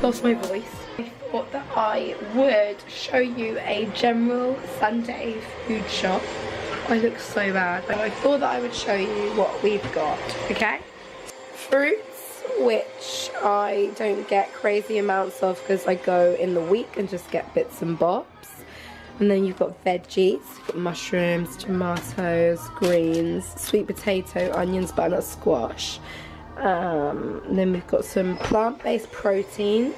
lost my voice. I thought that I would show you a general Sunday food shop. I look so bad, but I thought that I would show you what we've got, okay? Fruits, which I don't get crazy amounts of because I go in the week and just get bits and bobs. And then you've got veggies, you've got mushrooms, tomatoes, greens, sweet potato, onions, butternut squash. Then we've got some plant-based protein.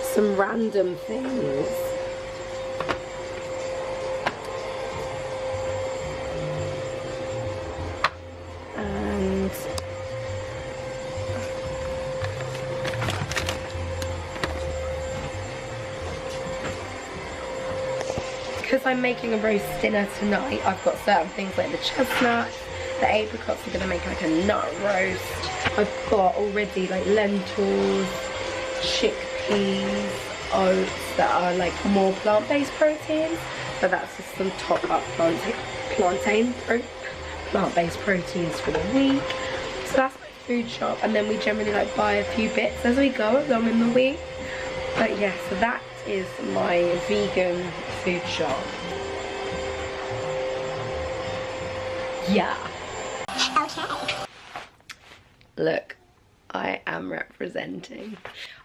Some random things. And because I'm making a roast dinner tonight, I've got certain things like the chestnuts, the apricots. I'm gonna make like a nut roast. I've got already like lentils, chickpeas, oats that are like more plant-based proteins, but that's just some top-up plant-based proteins for the week. So that's my food shop, and then we generally like buy a few bits as we go along in the week. But yeah, so that is my vegan food shop. Yeah. Okay. Look, I am representing.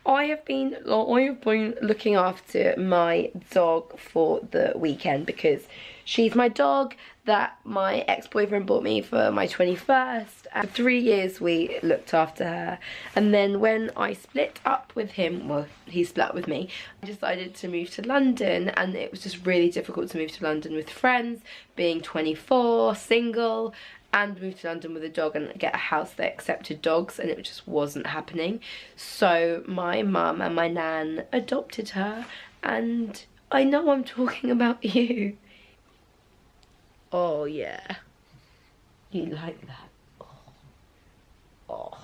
I have been looking after my dog for the weekend because she's my dog that my ex-boyfriend bought me for my 21st. And for 3 years we looked after her. And then when I split up with him, well, he split up with me, I decided to move to London, and it was just really difficult to move to London with friends, being 24, single, and move to London with a dog and get a house that accepted dogs, and it just wasn't happening. So my mum and my nan adopted her, and I know I'm talking about you. Oh yeah, you like that? Oh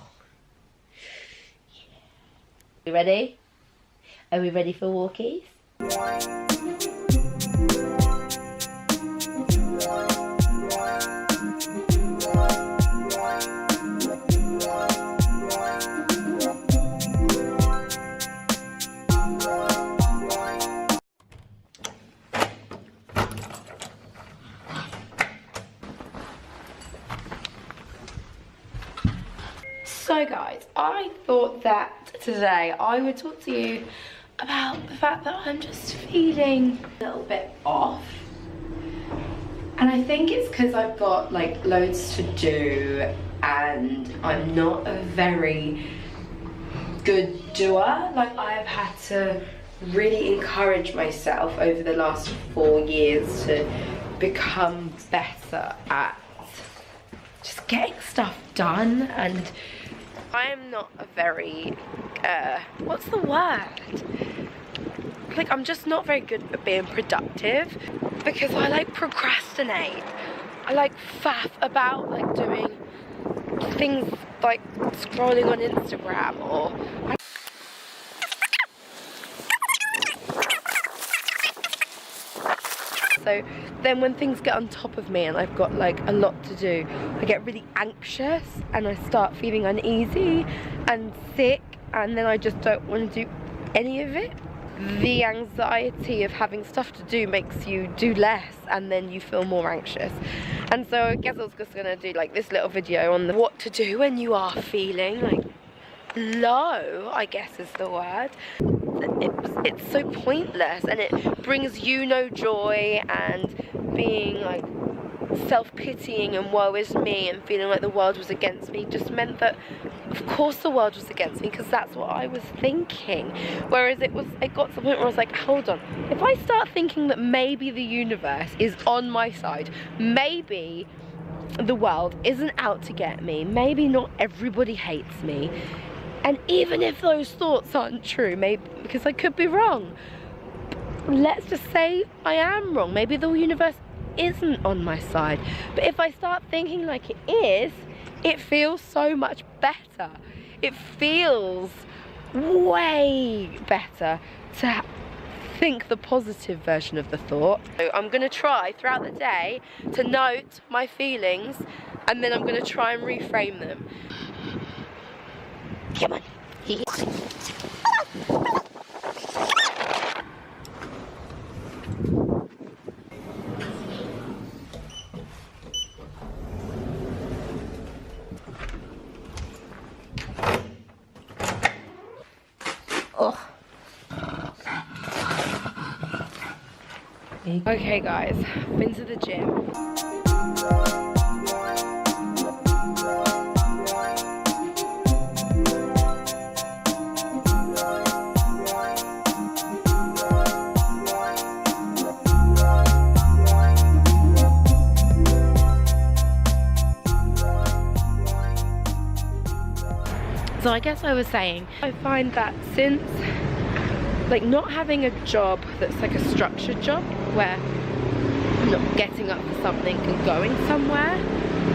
yeah. You ready? Are we ready for walkies? So guys, I thought that today I would talk to you about the fact that I'm just feeling a little bit off. And I think it's because I've got like loads to do and I'm not a very good doer. Like, I've had to really encourage myself over the last 4 years to become better at just getting stuff done. And I am not a very, what's the word? Like, I'm just not very good at being productive because I like procrastinate. I like faff about like doing things like scrolling on Instagram or so then when things get on top of me and I've got like a lot to do, I get really anxious and I start feeling uneasy and sick, and then I just don't want to do any of it. The anxiety of having stuff to do makes you do less and then you feel more anxious. And so I guess I was just gonna do like this little video on what to do when you are feeling like low, I guess is the word. It's so pointless and it brings you no joy, and being like self-pitying and woe is me and feeling like the world was against me just meant that of course the world was against me, because that's what I was thinking. Whereas it got to the point where I was like, hold on, if I start thinking that maybe the universe is on my side, maybe the world isn't out to get me, maybe not everybody hates me, and even if those thoughts aren't true, maybe, because I could be wrong, let's just say I am wrong, maybe the universe isn't on my side, but if I start thinking like it is, it feels so much better. It feels way better to think the positive version of the thought. So I'm gonna try throughout the day to note my feelings and then I'm going to try and reframe them. Come on. Oh. Okay guys, been to the gym. So I guess I was saying, I find that since like not having a job that's like a structured job where I'm not getting up for something and going somewhere,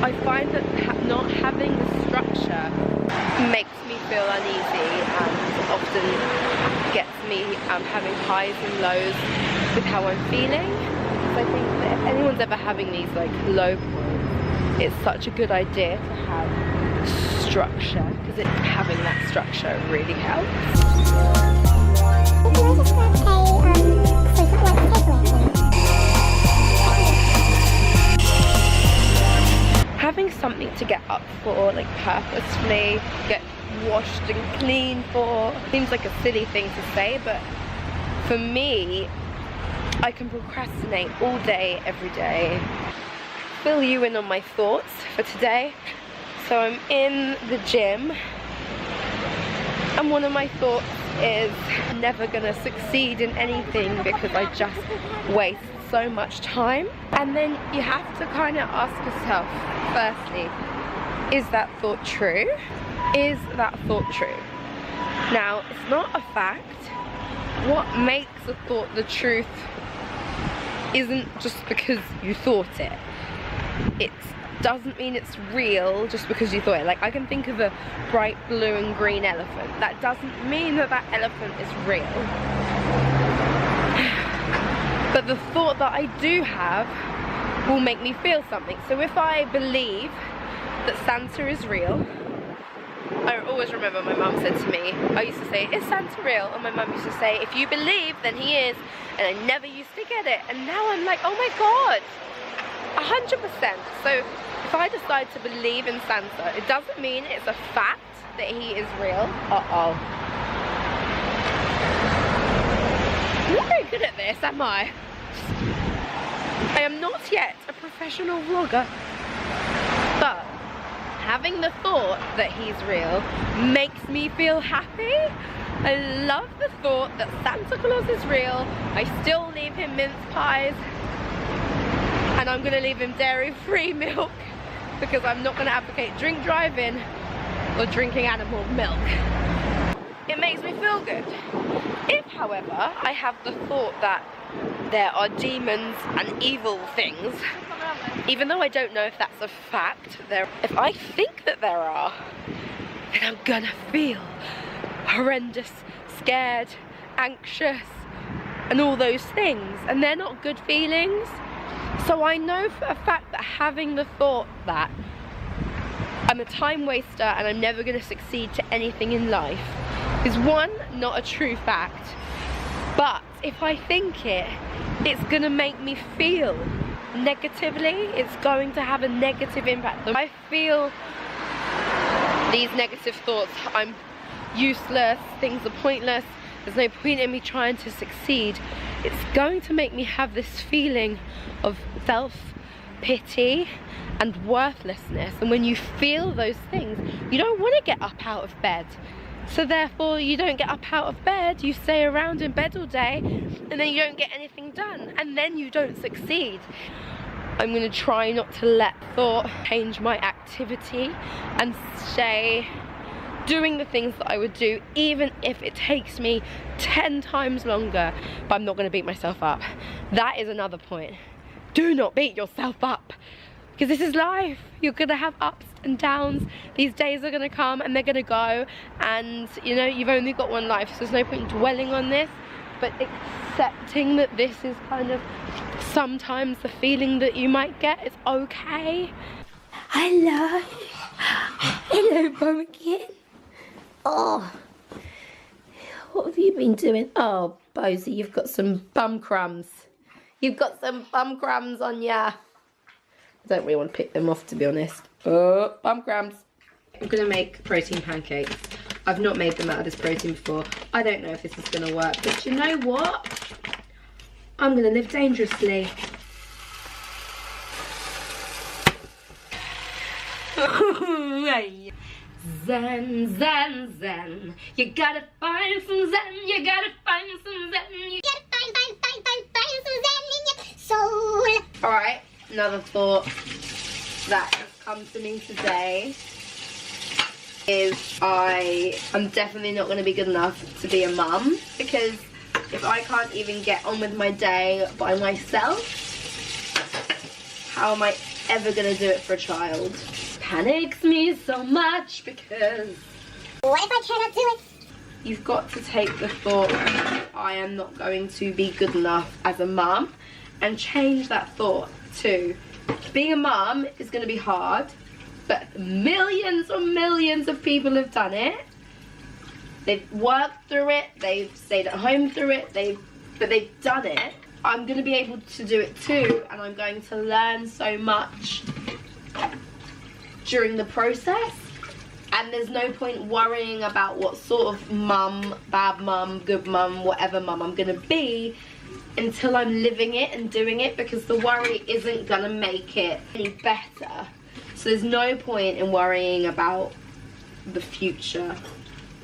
I find that not having the structure makes me feel uneasy and often gets me having highs and lows with how I'm feeling. So I think that if anyone's ever having these like low points, it's such a good idea to have structure, because having that structure really helps. Having something to get up for, like purposefully, get washed and clean for, seems like a silly thing to say, but for me, I can procrastinate all day, every day. Fill you in on my thoughts for today. So I'm in the gym, and one of my thoughts is I'm never gonna succeed in anything because I just waste so much time. And then you have to kind of ask yourself, firstly, is that thought true? Is that thought true? Now, it's not a fact. What makes a thought the truth isn't just because you thought it. It doesn't mean it's real just because you thought it. Like, I can think of a bright blue and green elephant. That doesn't mean that that elephant is real. But the thought that I do have will make me feel something. So if I believe that Santa is real, I always remember my mum said to me, I used to say, is Santa real? And my mum used to say, if you believe, then he is. And I never used to get it. And now I'm like, oh my God, 100%. So if I decide to believe in Santa, it doesn't mean it's a fact that he is real. Uh-oh. I'm not very good at this, am I? I am not yet a professional vlogger. But having the thought that he's real makes me feel happy. I love the thought that Santa Claus is real. I still leave him mince pies. And I'm going to leave him dairy-free milk because I'm not going to advocate drink driving or drinking animal milk. It makes me feel good. If, however, I have the thought that there are demons and evil things, even though I don't know if that's a fact, if I think that there are, then I'm going to feel horrendous, scared, anxious, and all those things. And they're not good feelings. So I know for a fact that having the thought that I'm a time waster and I'm never going to succeed to anything in life is, one, not a true fact, but if I think it, it's going to make me feel negatively. It's going to have a negative impact. I feel these negative thoughts, I'm useless, things are pointless, there's no point in me trying to succeed. It's going to make me have this feeling of self-pity and worthlessness. And when you feel those things, you don't want to get up out of bed. So therefore, you don't get up out of bed, you stay around in bed all day, and then you don't get anything done, and then you don't succeed. I'm going to try not to let thought change my activity and stay doing the things that I would do, even if it takes me 10 times longer, but I'm not going to beat myself up. That is another point. Do not beat yourself up, because this is life. You're going to have ups and downs. These days are going to come and they're going to go, and you know, you've only got one life, so there's no point in dwelling on this, but accepting that this is kind of sometimes the feeling that you might get is okay. Hello. Hello, pumpkin. Oh. What have you been doing? Oh, Bosie, you've got some bum crumbs. You've got some bum crumbs on ya. I don't really want to pick them off, to be honest. Oh, bum crumbs. I'm going to make protein pancakes. I've not made them out of this protein before. I don't know if this is going to work, but you know what? I'm going to live dangerously. Zen, zen, zen. You gotta find some zen. You gotta find some zen. You gotta find some zen in your soul. Alright, another thought that has come to me today is I'm definitely not going to be good enough to be a mum, because if I can't even get on with my day by myself, how am I ever going to do it for a child? Panics me so much, because what if I cannot do it? You've got to take the thought, I am not going to be good enough as a mum, and change that thought to being a mum is going to be hard, but millions and millions of people have done it. They've worked through it, they've stayed at home through it, but they've done it. I'm going to be able to do it too, and I'm going to learn so much during the process. And there's no point worrying about what sort of mum, bad mum, good mum, whatever mum I'm going to be until I'm living it and doing it, because the worry isn't going to make it any better. So there's no point in worrying about the future.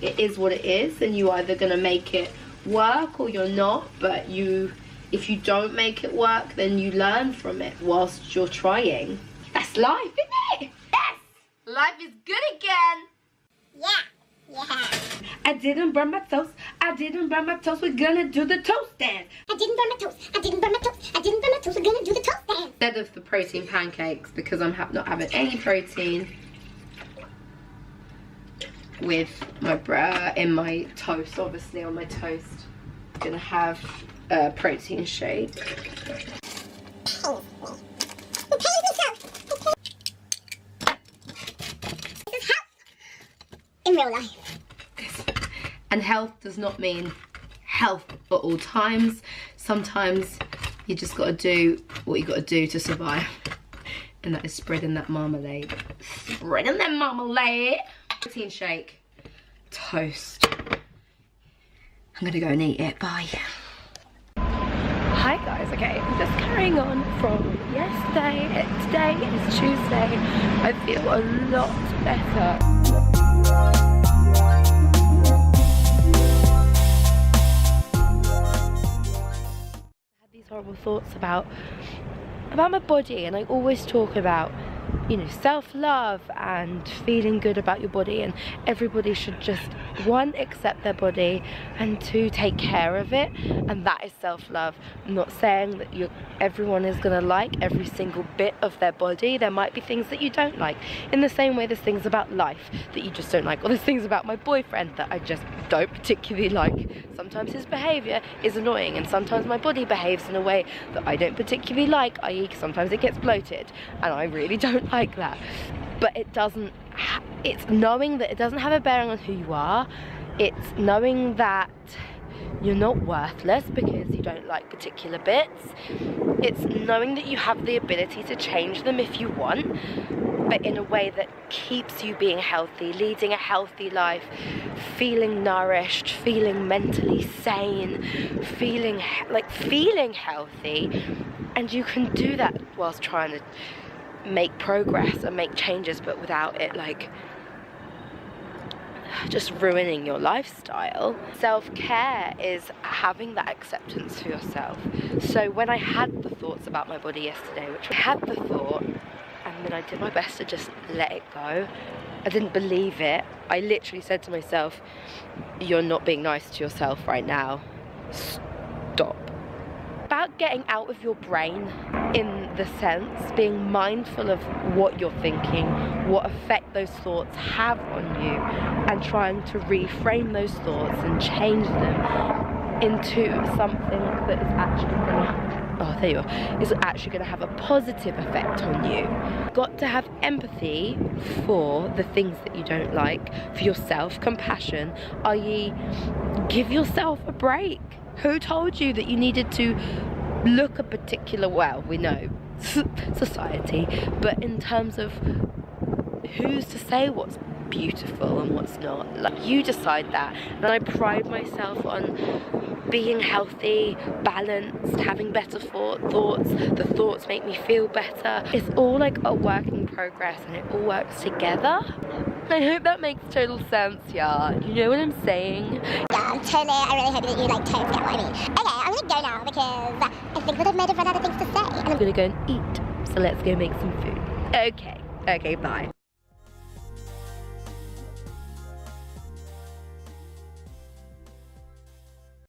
It is what it is, and you're either going to make it work or you're not. But if you don't make it work, then you learn from it whilst you're trying. That's life, isn't it? Yes! Life is good again. Yeah. I didn't burn my toast. I didn't burn my toast. We're gonna do the toast dance. I didn't burn my toast. I didn't burn my toast. I didn't burn my toast. We're gonna do the toast dance. Instead of the protein pancakes, because I'm not having any protein with my in my toast, obviously on my toast. I'm gonna have a protein shake. In real life. And health does not mean health at all times. Sometimes you just got to do what you got to do to survive, and that is spreading that marmalade. Spreading that marmalade. Protein shake, toast. I'm gonna go and eat it. Bye. Hi guys. Okay, I'm just carrying on from yesterday. Today is Tuesday. I feel a lot better. Horrible thoughts about my body, and I always talk about, you know, self-love and feeling good about your body, and everybody should just, one, accept their body, and two, take care of it, and that is self-love. I'm not saying that everyone is gonna like every single bit of their body. There might be things that you don't like, in the same way there's things about life that you just don't like, or there's things about my boyfriend that I just don't particularly like. Sometimes his behaviour is annoying, and sometimes my body behaves in a way that I don't particularly like, i.e. sometimes it gets bloated, and I really don't like that. But it doesn't, it's knowing that it doesn't have a bearing on who you are. It's knowing that you're not worthless because you don't like particular bits. It's knowing that you have the ability to change them if you want, but in a way that keeps you being healthy, leading a healthy life, feeling nourished, feeling mentally sane, feeling healthy. And you can do that whilst trying to make progress and make changes, but without it like just ruining your lifestyle. Self-care is having that acceptance for yourself. So when I had the thoughts about my body yesterday, which I had the thought, and then I did my best to just let it go. I didn't believe it. I literally said to myself, you're not being nice to yourself right now. Stop. About getting out of your brain, in the sense, being mindful of what you're thinking, what effect those thoughts have on you, and trying to reframe those thoughts and change them into something that is actually going to oh, there you are, is actually going to have a positive effect on you. Got to have empathy for the things that you don't like, for yourself, compassion, i.e. give yourself a break. Who told you that you needed to look a particular, well, we know, society, but in terms of who's to say what's beautiful and what's not? Like, you decide that. And I pride myself on being healthy, balanced, having better thoughts. The thoughts make me feel better. It's all like a work in progress, and it all works together. I hope that makes total sense, y'all. You know what I'm saying? Yeah, totally. I really hope that you like totally get what I mean. Okay, I'm gonna go now because I think that I've made a run out of things to say. I'm gonna go and eat. So let's go make some food. Okay, bye.